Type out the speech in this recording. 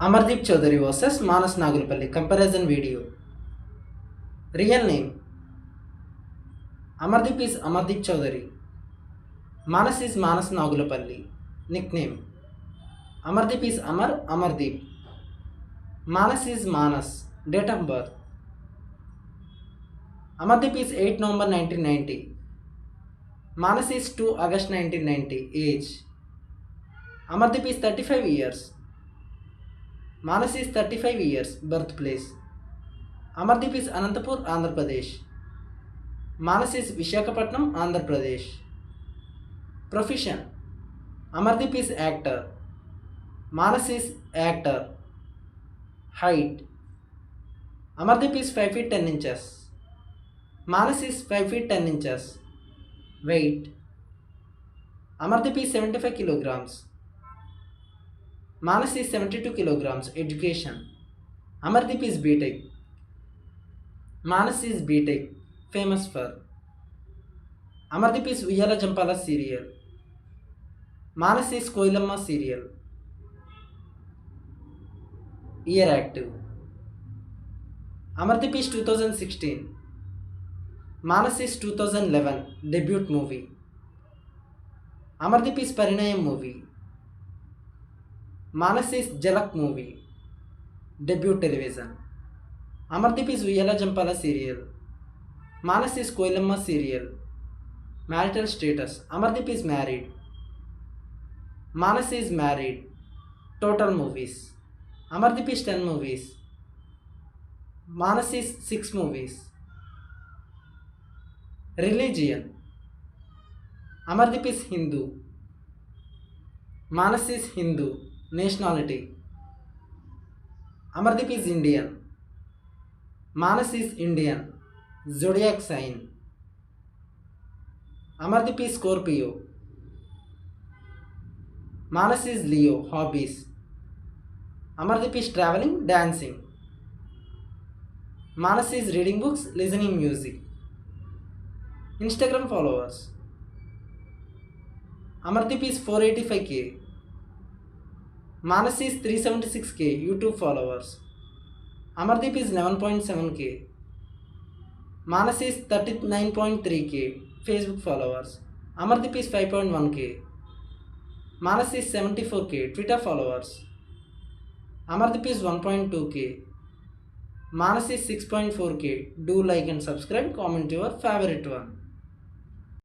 Amardeep Chaudhary vs Manas Nagulpalli comparison video. Real name: Amardeep is Amardeep Chaudhary. Manas is Manas Nagulpalli. Nickname: Amardeep is Amardeep. Manas is Manas. Date of birth: Amardeep is 8 November 1990. Manas is 2 August 1990. Age: Amardeep is 35 years. Manas is 35 years. Birthplace: Amardeep is Anantapur, Andhra Pradesh. Manas is Vishakhapatnam, Andhra Pradesh. Profession: Amardeep is actor. Manas is actor. Height: Amardeep is 5 feet 10 inches. Manas is 5 feet 10 inches. Weight: Amardeep is 75 kilograms. Manas is 72 kilograms. Education: Amardeep is B.Tech. Manas is B.Tech. Famous for: Amardeep is Uyala Jampala serial. Manas is Koilamma serial. Year active: Amardeep is 2016. Manas is 2011. Debut movie: Amardeep is Parinayam movie. Manas is Jalak movie. Debut television: Amardeep is Uyala Jampala serial. Manas is Koilamma serial. Marital status: Amardeep is married. Manas is married. Total movies: Amardeep is 10 movies. Manas is 6 movies. Religion: Amardeep is Hindu. Manas is Hindu. Nationality: Amardeep is Indian. Manas is Indian. Zodiac sign: Amardeep is Scorpio. Manas is Leo. Hobbies: Amardeep is traveling, dancing. Manas is reading books, listening music. Instagram followers: Amardeep is 485k. Manas is 376k. YouTube followers: Amardeep is 11.7k. Manas is 39.3k. Facebook followers: Amardeep is 5.1k. Manas is 74k. Twitter followers: Amardeep is 1.2k. Manas is 6.4k. Do like and subscribe. Comment your favorite one.